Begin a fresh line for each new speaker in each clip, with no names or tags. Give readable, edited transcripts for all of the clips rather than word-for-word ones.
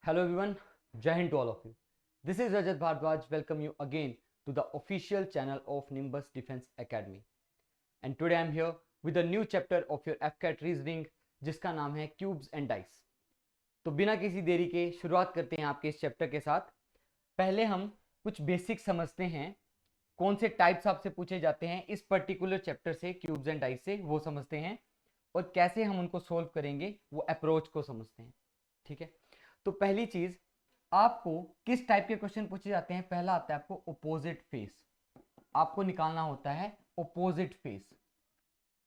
Hello everyone, Jai Hind to all of you. This is Rajat Bhardwaj. Welcome you again to the official channel of Nimbus Defense Academy. And today I am here with a new chapter of your FCAT reasoning जिसका नाम है cubes and dice. तो बिना किसी देरी के शुरुआत करते हैं आपके इस चैप्टर के साथ. पहले हम कुछ बेसिक समझते हैं, कौन से टाइप्स आपसे पूछे जाते हैं इस पर्टिकुलर चैप्टर से, क्यूब्स एंड डाइस से, वो समझते हैं और कैसे हम उनको सोल्व करेंगे वो अप्रोच को समझते हैं. ठीक है, तो पहली चीज, आपको किस टाइप के क्वेश्चन पूछे जाते हैं. पहला आता है आपको अपोजिट फेस. आपको निकालना होता है अपोजिट फेस.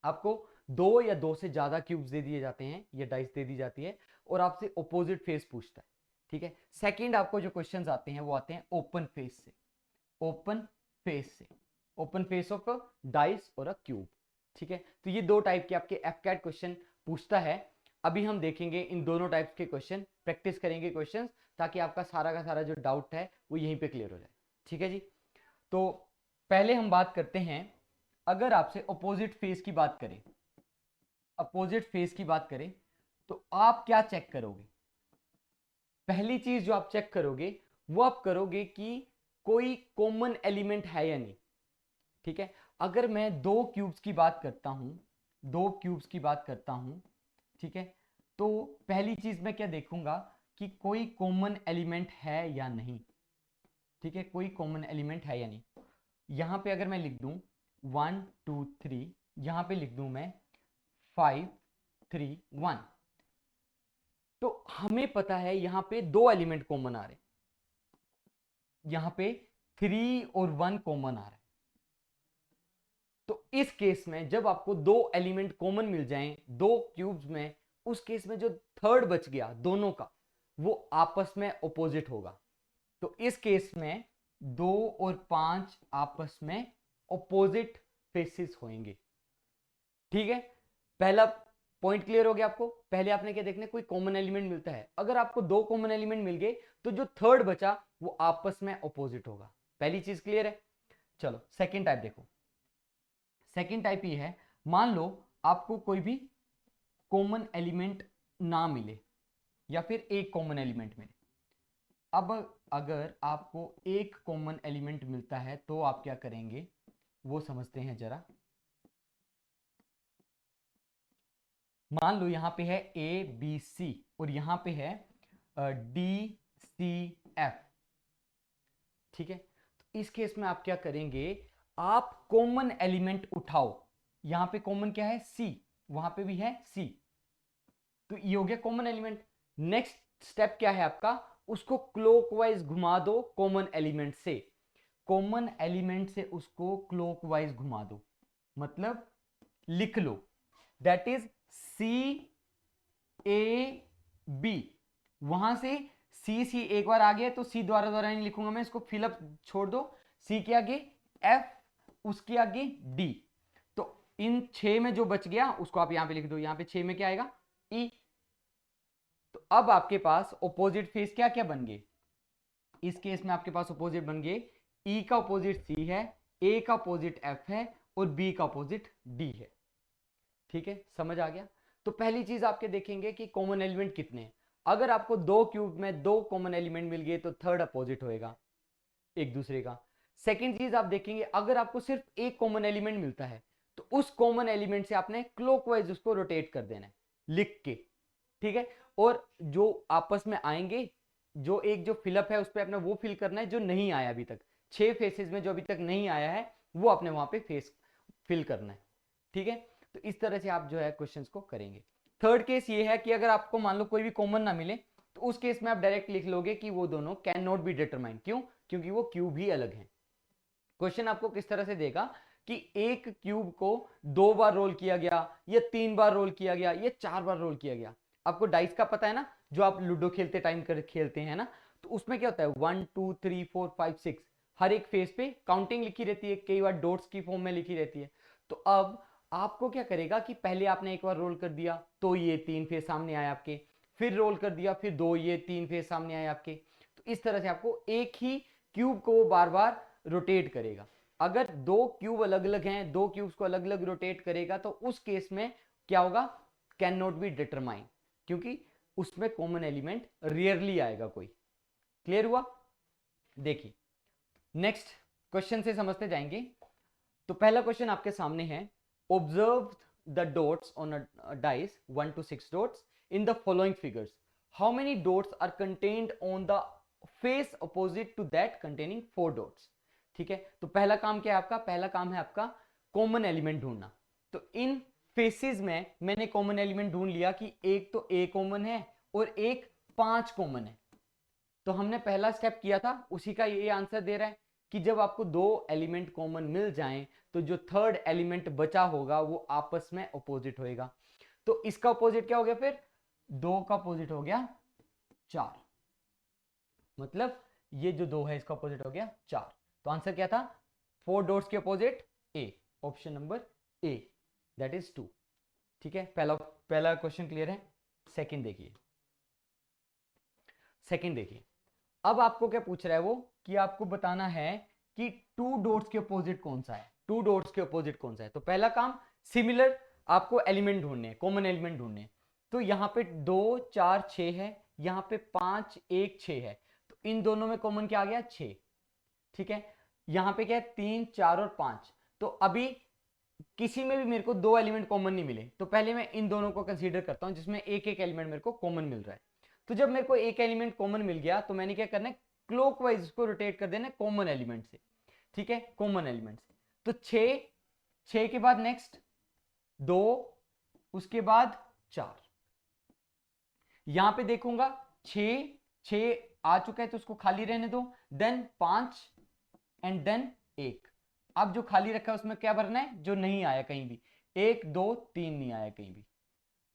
आपको दो या दो से ज्यादा क्यूब्स दे दिए जाते हैं या डाइस दे दी जाती है और आपसे अपोजिट फेस पूछता है. ठीक है, सेकंड आपको जो क्वेश्चंस आते हैं वो आते हैं ओपन फेस से. ओपन फेस से, open face of a dice और अ क्यूब. ठीक है, तो ये दो टाइप के आपके एफकैट क्वेश्चन पूछता है. अभी हम देखेंगे इन दोनों टाइप्स के क्वेश्चन, प्रैक्टिस करेंगे क्वेश्चंस, ताकि आपका सारा का सारा जो डाउट है वो यहीं पे क्लियर हो जाए. ठीक है जी, तो पहले हम बात करते हैं, अगर आपसे अपोजिट फेस की बात करें, अपोजिट फेस की बात करें तो आप क्या चेक करोगे. पहली चीज जो आप चेक करोगे वो आप करोगे कि कोई कॉमन एलिमेंट है या नहीं. ठीक है, अगर मैं दो क्यूब्स की बात करता हूं, दो क्यूब्स की बात करता हूं, ठीक है, तो पहली चीज मैं क्या देखूंगा कि कोई कॉमन एलिमेंट है या नहीं. ठीक है, कोई कॉमन एलिमेंट है या नहीं. यहां पे अगर मैं लिख दूं 1 2 3, यहां पे लिख दूं मैं 5 3 1, तो हमें पता है यहां पे दो एलिमेंट कॉमन आ रहे हैं, यहां पे 3 और 1 कॉमन आ रहा है. तो इस केस में जब आपको दो एलिमेंट कॉमन मिल जाएं दो क्यूब्स में, उस केस में जो थर्ड बच गया दोनों का, वो आपस में ऑपोजिट होगा. तो इस केस में 2 और 5 आपस में ऑपोजिट फेसेस होंगे. ठीक है, पहला पॉइंट क्लियर हो गया आपको. पहले आपने क्या देखना है, कोई कॉमन एलिमेंट मिलता है. अगर आपको दो कॉमन एलिमेंट मिल गए तो जो थर्ड बचा वो आपस में ऑपोजिट होगा. पहली चीज क्लियर है. चलो सेकेंड टाइप देखो. सेकेंड टाइप ये है, मान लो आपको कोई भी कॉमन एलिमेंट ना मिले या फिर एक कॉमन एलिमेंट मिले. अब अगर आपको एक कॉमन एलिमेंट मिलता है तो आप क्या करेंगे वो समझते हैं जरा. मान लो यहां पे है ए बी सी और यहां पे है डी सी एफ. ठीक है, तो इस केस में आप क्या करेंगे, आप कॉमन एलिमेंट उठाओ. यहां पे कॉमन क्या है, सी, वहां पे भी है सी, तो ये हो गया कॉमन एलिमेंट. नेक्स्ट स्टेप क्या है आपका, उसको क्लॉकवाइज घुमा दो कॉमन एलिमेंट से. कॉमन एलिमेंट से उसको क्लॉकवाइज घुमा दो, मतलब लिख लो that is C A B. वहां से सी सी एक बार आ गया तो सी द्वारा द्वारा नहीं लिखूंगा मैं, इसको फिलअप छोड़ दो. सी के आगे एफ, उसके आगे डी. तो इन 6 में जो बच गया उसको आप यहां पे लिख दो. यहां पे 6 में क्या आएगा, ई. तो अब आपके पास ऑपोजिट फेस क्या क्या बन गए. इस केस में आपके पास ऑपोजिट बन गए, ई का ऑपोजिट सी है, ए का ऑपोजिट एफ है और बी का ऑपोजिट डी है. ठीक है, समझ आ गया. तो पहली चीज आपके देखेंगे कि कॉमन एलिमेंट कितने हैं. अगर आपको दो क्यूब में दो कॉमन एलिमेंट मिल गए तो थर्ड अपोजिट होएगा एक दूसरे का. सेकंड चीज आप देखेंगे, अगर आपको सिर्फ एक कॉमन एलिमेंट मिलता है तो उस कॉमन एलिमेंट से आपने क्लॉकवाइज उसको रोटेट कर देना है लिख के. ठीक है, और जो आपस में आएंगे, जो एक जो फिलअप है उस पर अपना वो फिल करना है जो नहीं आया अभी तक. 6 फेसेस में जो अभी तक नहीं आया है वो आपने वहां पे फेस फिल करना है. ठीक है, तो इस तरह से आप जो है क्वेश्चंस को करेंगे. थर्ड केस ये है कि अगर आपको मान लो कोई भी कॉमन ना मिले तो उस केस में आप डायरेक्ट लिख लोगे कि वो दोनों कैन नॉट बी डिटरमाइंड. क्यों, क्योंकि वो क्यूब ही अलग है. क्वेश्चन आपको किस तरह से देगा कि एक क्यूब को 2 बार रोल किया गया, या 3 बार रोल किया गया, या 4 बार रोल किया गया. आपको डाइस का पता है ना, जो आप लूडो खेलते टाइम कर खेलते हैं ना, तो उसमें क्या होता है 1 2 3 4 5 6, हर एक फेस पे काउंटिंग लिखी रहती है, कई बार डॉट्स की फॉर्म में लिखी रहती है. तो अब आपको क्या करेगा कि पहले आपने एक बार रोल कर दिया तो ये 3 फेस सामने आए आपके, फिर रोल कर दिया फिर 2, ये 3 फेस सामने आए आपके. तो इस तरह से आपको एक ही क्यूब को बार बार रोटेट करेगा. अगर दो क्यूब अलग अलग हैं, दो क्यूब्स को अलग अलग रोटेट करेगा तो उस केस में क्या होगा, कैन नॉट बी डिटरमाइन, क्योंकि उसमें कॉमन एलिमेंट रेयरली आएगा कोई। क्लियर हुआ? देखिए नेक्स्ट क्वेश्चन से समझते जाएंगे। तो पहला क्वेश्चन आपके सामने है, observe the dots on a dice 1 to 6 dots in the following figures, how many dots are contained on the face opposite to that containing 4 dots. ठीक है, तो पहला काम क्या है आपका? पहला काम है आपका कॉमन एलिमेंट ढूंढना। तो इन फेसेस में मैंने कॉमन एलिमेंट ढूंढ लिया कि एक तो ए कॉमन है और एक 5 कॉमन है। तो हमने पहला स्टेप किया था, उसी का ये आंसर दे रहा है कि जब आपको दो एलिमेंट कॉमन मिल जाएं तो जो थर्ड एलिमेंट बचा होगा वो आपस में अपोजिट होएगा। तो इसका अपोजिट क्या हो गया? फिर 2 का अपोजिट हो गया 4, मतलब ये जो 2 है इसका अपोजिट हो गया 4। तो आंसर क्या था? 4 डॉट्स के opposite A, option number A, that is 2। ठीक है, पहला क्वेश्चन क्लियर है। सेकंड देखिए, अब आपको क्या पूछ रहा है वो कि आपको बताना है कि 2 डॉट्स के अपोजिट कौन सा है। 2 डॉट्स के अपोजिट कौन सा है? तो पहला काम सिमिलर आपको एलिमेंट ढूंढने, कॉमन एलिमेंट ढूंढने। तो यहां पे 2 4 6 है, यहां पे 5 1 6 है, तो इन दोनों में कॉमन क्या आ गया? 6। ठीक है, यहां पे क्या है? 3 4 और 5। तो अभी किसी में भी मेरे को 2 एलिमेंट कॉमन नहीं मिले, तो पहले मैं इन दोनों को कंसीडर करता हूं जिसमें एक एक एलिमेंट मेरे को कॉमन मिल रहा है। तो जब मेरे को एक एलिमेंट कॉमन मिल गया तो मैंने क्या करना है? क्लॉकवाइज इसको रोटेट कर देना है कॉमन एलिमेंट से। ठीक है, कॉमन एलिमेंट से। तो 6 के बाद नेक्स्ट 2, उसके बाद 4। यहां पे देखूंगा 6 आ चुका है तो उसको खाली रहने दो, देन 5 एंड देन 1। अब जो खाली रखा है उसमें क्या भरना है? जो नहीं आया कहीं भी, 1 2 3 नहीं आया कहीं भी।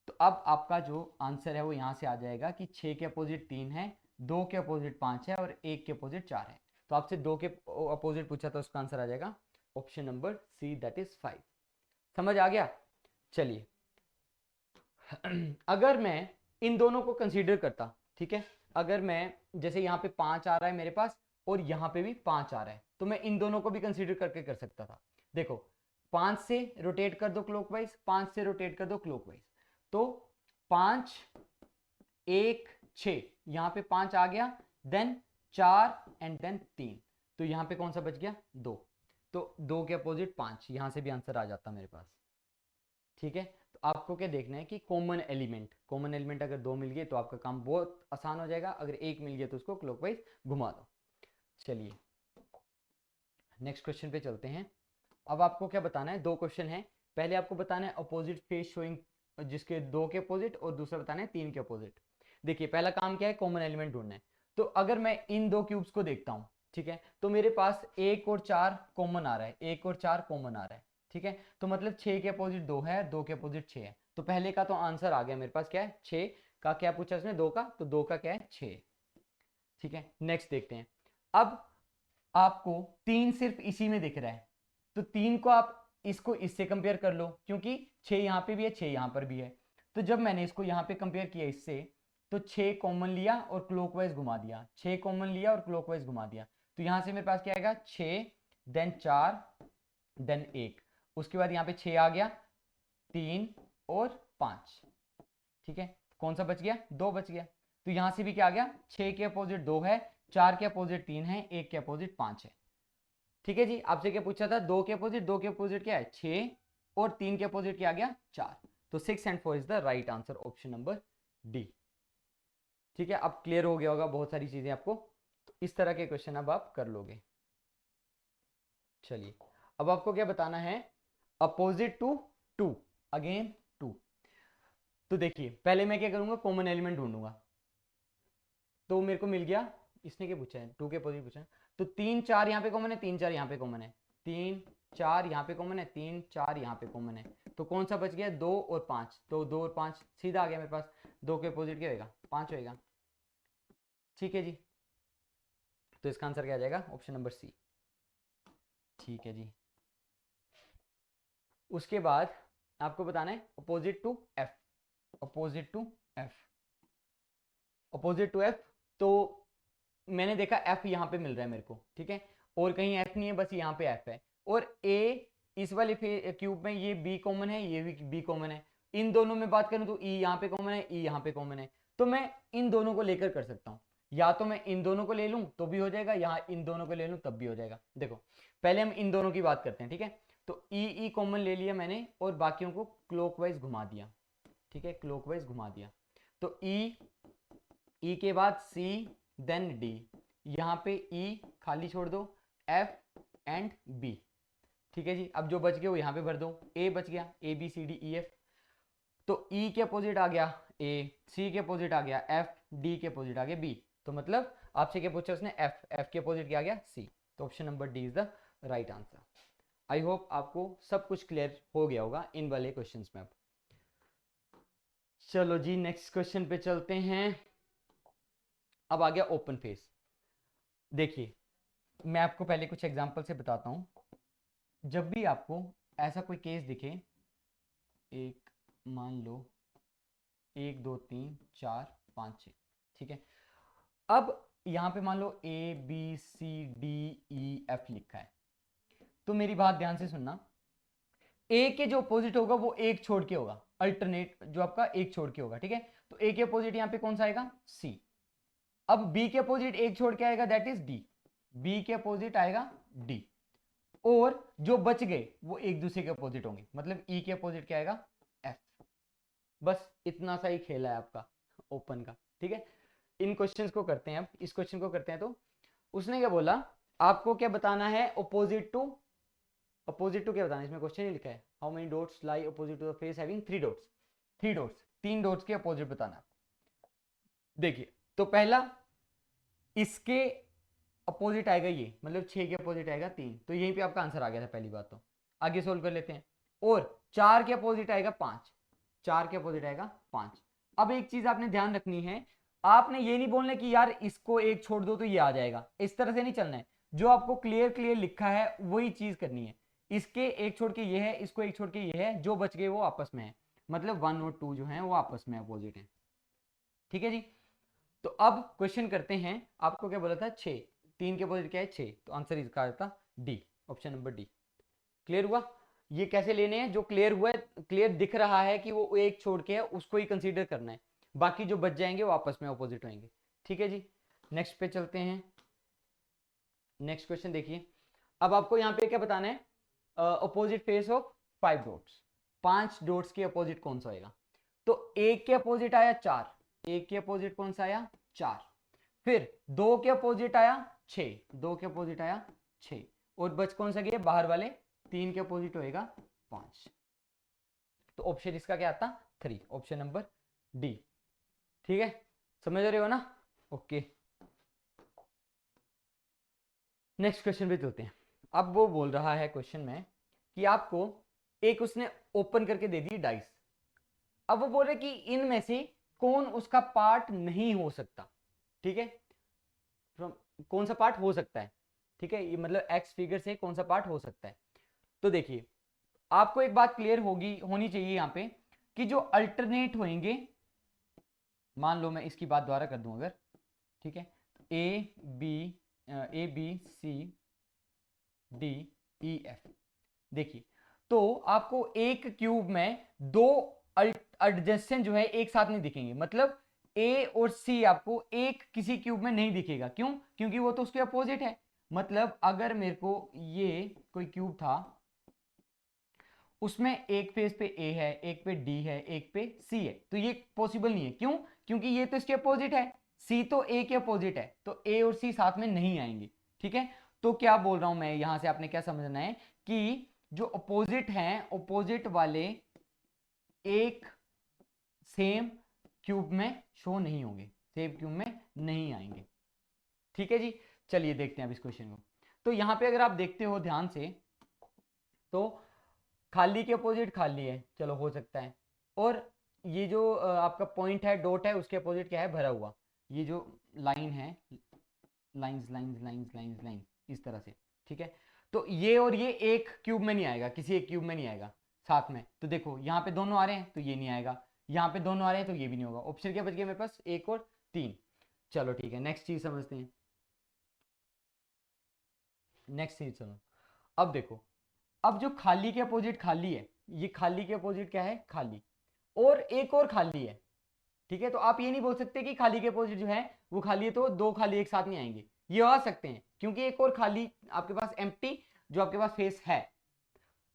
तो अब आपका जो आंसर है वो यहां से आ जाएगा कि 6 के अपोजिट 3 है, 2 के अपोजिट 5 है और 1 के अपोजिट 4 है। तो आपसे 2 के अपोजिट पूछा तो उसका आंसर आ जाएगा option number C, that is 5। समझ आ गया? चलिए अगर मैं इन दोनों को कंसीडर करता, ठीक है, अगर मैं जैसे यहाँ पे 5 आ रहा है मेरे पास और यहाँ पे भी 5 आ रहा है, तो मैं इन दोनों को भी कंसीडर करके कर सकता था। देखो 5 से रोटेट कर दो क्लॉकवाइज, 5 से रोटेट कर दो क्लॉकवाइज, तो 5 1 6, यहाँ पे 5 आ गया, देन 4 एंड देन 3। तो यहाँ पे कौन सा बच गया? 2। तो 2 के अपोजिट 5, यहाँ से भी आंसर आ जाता मेरे पास। ठीक है, तो आपको क्या देखना है कि कॉमन एलिमेंट अगर 2 मिल गए तो आपका काम बहुत आसान हो जाएगा, अगर 1 मिल गया तो उसको क्लॉकवाइज घुमा दो। चलिए नेक्स्ट क्वेश्चन पे चलते हैं। अब आपको क्या बताना है? 2 क्वेश्चन है। पहले आपको बताना है अपोजिट फेस शोइंग, जिसके 2 के अपोजिट, और दूसरा बताना है 3 के अपोजिट। देखिए पहला काम क्या है? कॉमन एलिमेंट ढूंढना है। तो अगर मैं इन 2 क्यूब्स को देखता हूं, ठीक है, तो मेरे पास 1 और 4 कॉमन आ रहा है, 1 और 4 कॉमन आ रहा है। ठीक है, तो मतलब 6 के अपोजिट 2 है, 2 के अपोजिट 6 है। तो पहले का तो आंसर आ गया मेरे पास, क्या है? 6 का। क्या पूछा इसने? 2 का, तो 2 का क्या है? 6। ठीक है, नेक्स्ट देखते हैं। अब आपको 3 सिर्फ इसी में दिख रहा है, तो 3 को आप इसको इससे कंपेयर कर लो, क्योंकि 6 यहां पे भी है, 6 यहां पर भी है। तो जब मैंने इसको यहां पे कंपेयर किया इससे, तो 6 कॉमन लिया और क्लॉकवाइज घुमा दिया, 6 कॉमन लिया और क्लॉकवाइज घुमा दिया। तो यहां से मेरे पास क्या आएगा? 6 देन 4 देन 1, उसके बाद यहां पे 6 आ गया, 3 और 5। ठीक है, कौन सा बच गया? 2 बच गया। तो यहां से भी क्या आ गया? 6 के अपोजिट 2 है, 4 के अपोजिट 3 है, 1 के अपोजिट 5 है। ठीक है जी, आपसे क्या पूछा था? 2 के अपोजिट, 2 के अपोजिट क्या है? 6, और 3 के अपोजिट क्या आ गया? 4। तो 6 and 4 is the right answer, option number D. ठीक है, अब क्लियर हो गया होगा बहुत सारी चीजें आपको। तो इस तरह के क्वेश्चन अब आप कर लोगे। चलिए अब आपको क्या बताना है? Opposite to 2, again 2। तो देखिए पहले मैं क्या करूंगा? कॉमन एलिमेंट ढूंढूंगा। तो मेरे को मिल गया, इसने क्या पूछा है? 2 के अपोजिट पूछा है। तो 3 4 यहाँ पे कॉमन है, 3 4 यहाँ पे कॉमन है, 3 4 यहाँ पे कॉमन है, 3 4 यहाँ पे कॉमन है। तो कौन सा बच गया? 2 और 5। तो 2 और 5 सीधा आ गया मेरे पास। 2 के अपोजिट क्या होगा? 5 होगा। ठीक है जी, तो इसका आंसर क्या आ जाएगा? Option number C. ठीक है जी, उसके बाद आपको बताना है opposite to F. Opposite to F, opposite to F. तो मैंने देखा एफ यहां पे मिल रहा है मेरे को, ठीक है, और कहीं एफ नहीं है, बस यहाँ पे एफ है। और ए इस वाले क्यूब में ये बी कॉमन है, ये भी बी कॉमन है। इन दोनों में बात करूं तो ई यहाँ पे कॉमन है, ई यहाँ पे कॉमन है, तो मैं इन दोनों को लेकर कर सकता हूं, या तो मैं इन दोनों को ले लूं तो भी हो जाएगा, यहाँ इन दोनों को ले लूं तब भी हो जाएगा। देखो पहले हम इन दोनों की बात करते हैं, ठीक है। तो ई कॉमन ले लिया मैंने और बाकियों को क्लॉकवाइज घुमा दिया, ठीक है, क्लॉकवाइज घुमा दिया। तो ई के बाद सी देन डी, यहाँ पे ई खाली छोड़ दो, एफ एंड बी, ठीक है जी। अब जो बच गए वो यहाँ पे भर दो, ए बच गया, A B C D E F. तो ई के अपोजिट आ गया ए, सी के अपोजिट आ गया एफ, डी के अपोजिट आ गया बी। तो मतलब आपसे क्या पूछा उसने, एफ के अपोजिट क्या आ गया सी। तो option number D is the right answer. I hope आपको सब कुछ क्लियर हो गया होगा इन वाले क्वेश्चंस में। अब चलो जी नेक्स्ट क्वेश्चन पे चलते हैं। अब आ गया ओपन फेस। देखिए मैं आपको पहले कुछ एग्जांपल से बताता हूं। जब भी आपको ऐसा कोई केस दिखे, एक मान लो 1 2 3 4 5 6, ठीक है। अब यहां पे मान लो A B C D E F लिखा है, तो मेरी बात ध्यान से सुनना। ए के जो अपोजिट होगा वो एक छोड़ के होगा, अल्टरनेट जो आपका एक छोड़ के होगा, ठीक है। तो ए के अपोजिट यहां पे कौन सा आएगा सी। अब बी के अपोजिट एक छोड़ के आएगा दैट इज डी, बी के अपोजिट आएगा डी, और जो बच गए वो एक दूसरे के अपोजिट होंगे, मतलब ई के अपोजिट क्या आएगा एफ। बस इतना सा ही खेला है आपका ओपन का, ठीक है। इन क्वेश्चंस को करते हैं, अब इस क्वेश्चन को करते हैं। तो उसने क्या बोला, आपको क्या बताना है अपोजिट टू क्या बताना है, इसमें क्वेश्चन ही लिखा है how many dots lie opposite to the face having 3 dots, 3 dots, 3 dots के अपोजिट बताना है। देखिए तो पहला इसके अपोजिट आएगा ये, मतलब 6 के अपोजिट आएगा 3, तो यहीं पे आपका आंसर आ गया था पहली बात। तो आगे सोल्व कर लेते हैं। और 4 के अपोजिट आएगा 5, 4 के अपोजिट आएगा 5। अब एक चीज आपने ध्यान रखनी है, आपने ये नहीं बोलना कि यार इसको एक छोड़ दो तो ये आ जाएगा, इस तरह से नहीं चलना है। जो आपको क्लियर लिखा है वही चीज करनी है। इसके एक छोड़ के ये है, इसको एक छोड़ के ये है, जो बच गए वो आपस में है, मतलब 1 और 2 जो है वो आपस में अपोजिट है, ठीक है जी। तो अब क्वेश्चन करते हैं। आपको क्या बोला था 6, 3 के अपोजिट क्या है 6, तो आंसर इसका आता D, option number D. Clear हुआ। ये कैसे लेने हैं, जो क्लियर हुआ है, क्लियर दिख रहा है कि वो एक छोड़ के है उसको ही कंसीडर करना है, बाकी जो बच जाएंगे वो आपस में अपोजिट होंगे, ठीक है जी। नेक्स्ट पे चलते हैं। नेक्स्ट क्वेश्चन देखिए। अब आपको यहाँ पे क्या बताना है, opposite face of 5 dots, 5 dots के अपोजिट कौन सा होगा। तो एक के अपोजिट आया 4, एक के अपोजिट कौन सा आया 4, फिर 2 के अपोजिट आया 6, 2 के अपोजिट आया 6, और बच कौन सा गया बाहर वाले 3 के अपोजिट होएगा 5। तो ऑप्शन इसका क्या आता 3, ऑप्शन नंबर डी, ठीक है। समझ रहे हो ना, ओके। नेक्स्ट क्वेश्चन पे चलते हैं। अब वो बोल रहा है क्वेश्चन में कि आपको एक उसने ओपन करके दे दी डाइस। अब वो बोल रहे कि इनमें से कौन उसका पार्ट नहीं हो सकता, ठीक है। कौन सा पार्ट हो सकता है, ठीक है, ये मतलब एक्स फिगर से कौन सा पार्ट हो सकता है। तो देखिए आपको एक बात क्लियर होनी चाहिए यहाँ पे कि जो अल्टरनेट होंगे, मान लो मैं इसकी बात दोबारा कर दूं अगर, ठीक है, A B C D E F. देखिए तो आपको एक क्यूब में 2 एडजेसेंट जो है एक साथ नहीं दिखेंगे, मतलब ए और सी आपको एक किसी क्यूब में नहीं दिखेगा। क्यों, क्योंकि वो तो उसके अपोजिट है। मतलब अगर मेरे को ये कोई क्यूब था, उसमें एक फेस पे ए है, एक पे डी है, एक पे सी है, तो ये पॉसिबल नहीं है। क्यों, क्योंकि ये तो इसके अपोजिट है, सी तो ए के अपोजिट है, तो ए और सी साथ में नहीं आएंगे, ठीक है। तो क्या बोल रहा हूं मैं यहां से, आपने क्या समझना है कि जो अपोजिट हैं, अपोजिट वाले एक सेम क्यूब में शो नहीं होंगे, सेम क्यूब में नहीं आएंगे, ठीक है जी। चलिए देखते हैं अब इस क्वेश्चन को। तो यहां पे अगर आप देखते हो ध्यान से, तो खाली के अपोजिट खाली है, चलो हो सकता है। और ये जो आपका पॉइंट है, डॉट है, उसके अपोजिट क्या है भरा हुआ। ये जो लाइन है, lines lines lines lines lines इस तरह से, ठीक है। तो ये और ये एक क्यूब में नहीं आएगा, किसी एक क्यूब में नहीं आएगा साथ में। तो देखो यहाँ पे दोनों आ रहे हैं तो ये नहीं आएगा, यहाँ पे दोनों आ रहे हैं तो ये भी नहीं होगा। ऑप्शन क्या बच गया मेरे पास, 1 और 3। चलो ठीक है, नेक्स्ट चीज समझते हैं। नेक्स्ट चीज सुनो। अब देखो, अब जो खाली के अपोजिट खाली है, ये खाली के अपोजिट क्या है खाली, और एक और खाली है, ठीक है। तो आप ये नहीं बोल सकते कि खाली के अपोजिट जो है वो खाली है, तो दो खाली एक साथ नहीं आएंगे, ये आ सकते हैं क्योंकि एक और खाली आपके पास एम्प्टी जो आपके पास फेस है।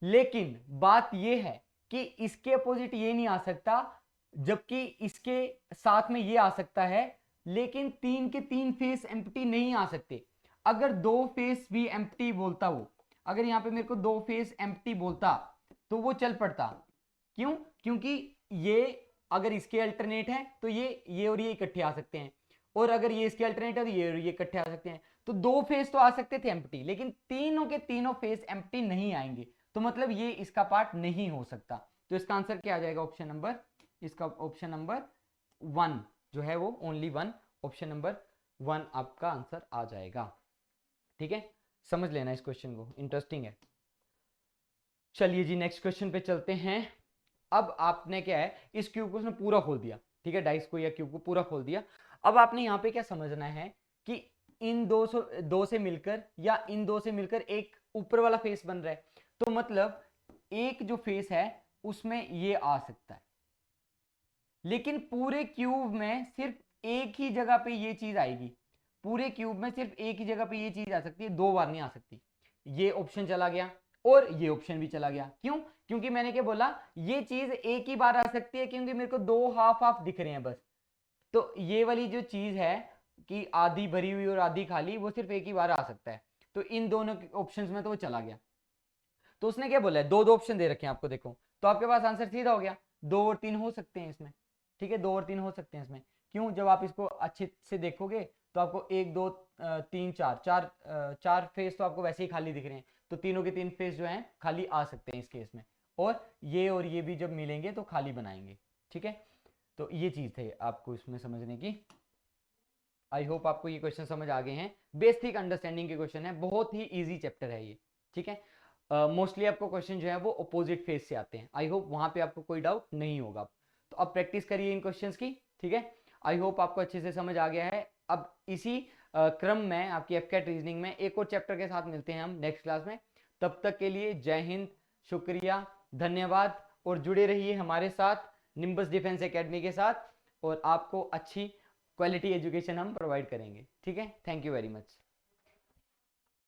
लेकिन बात ये है कि इसके अपोजिट ये नहीं आ सकता, जबकि इसके साथ में ये आ सकता है, लेकिन तीन के तीन फेस एम्प्टी नहीं आ सकते। अगर दो फेस भी एम्प्टी बोलता वो, अगर यहां पे मेरे को दो फेस एम्प्टी बोलता तो वो चल पड़ता। क्यों? क्योंकि ये अगर इसके अल्टरनेट है तो ये और ये इकट्ठे आ सकते हैं, और अगर ये इसके अल्टरनेट है तो ये और ये इकट्ठे आ सकते हैं। तो दो फेस तो आ सकते थे एम्प्टी, लेकिन तीनों के तीनों फेस एम्प्टी नहीं आएंगे, तो मतलब ये इसका पार्ट नहीं हो सकता। तो इसका आंसर क्या आ जाएगा? ऑप्शन नंबर, इसका ऑप्शन नंबर 1 जो है वो ओनली 1, ऑप्शन नंबर 1 आपका आंसर आ जाएगा। ठीक है, समझ लेना इस क्वेश्चन को, इंटरेस्टिंग है। चलिए जी नेक्स्ट क्वेश्चन पे चलते हैं। अब आपने क्या है, इस क्यूब को उसने पूरा खोल दिया, ठीक है, डाइस को या क्यूब को पूरा खोल दिया। अब आपने यहाँ पे क्या समझना है कि इन दो से मिलकर या इन दो से मिलकर एक ऊपर वाला फेस बन रहा है, तो मतलब एक जो फेस है उसमें ये आ सकता है, लेकिन पूरे क्यूब में सिर्फ एक ही जगह पे ये चीज आएगी। पूरे क्यूब में सिर्फ एक ही जगह पे ये चीज आ सकती है, दो बार नहीं आ सकती। ये ऑप्शन चला गया और ये ऑप्शन भी चला गया। क्यों? क्योंकि मैंने क्या बोला, ये चीज एक ही बार आ सकती है, क्योंकि मेरे को दो हाफ हाफ दिख रहे हैं बस। तो ये वाली जो चीज है कि आधी भरी हुई और आधी खाली, वो सिर्फ एक ही बार आ सकता है। तो इन दोनों ऑप्शंस में तो वो चला गया। तो उसने क्या बोला है, दो दो ऑप्शन दे रखे हैं आपको, देखो, तो आपके पास आंसर सीधा हो गया, 2 और 3 हो सकते हैं इसमें। ठीक है, 2 और 3 हो सकते हैं इसमें। क्यों? जब आप इसको अच्छे से देखोगे तो आपको 1 2 3 4 4 फेस तो आपको वैसे ही खाली दिख रहे हैं, तो तीनों के तीन फेस जो हैं खाली आ सकते हैं इस केस में, और ये भी जब मिलेंगे तो खाली बनाएंगे। ठीक है, तो ये चीज थे आपको इसमें समझने की। आई होप आपको ये क्वेश्चन समझ आ गए हैं, बेसिक अंडरस्टैंडिंग के क्वेश्चन है, बहुत ही इजी चैप्टर है ये। ठीक है, मोस्टली आपको क्वेश्चन जो है वो अपोजिट फेस से आते हैं। आई होप वहां पे आपको कोई डाउट नहीं होगा। तो अब प्रैक्टिस करिए इन क्वेश्चंस की। ठीक है, आई होप आपको अच्छे से समझ आ गया है। अब इसी क्रम में आपकी एफकेट रीजनिंग में एक और चैप्टर के साथ मिलते हैं हम नेक्स्ट क्लास में। तब तक के लिए जय हिंद, शुक्रिया, धन्यवाद, और जुड़े रहिए हमारे साथ निम्बस डिफेंस एकेडमी के साथ, और आपको अच्छी क्वालिटी एजुकेशन हम प्रोवाइड करेंगे। ठीक है, थैंक यू वेरी मच।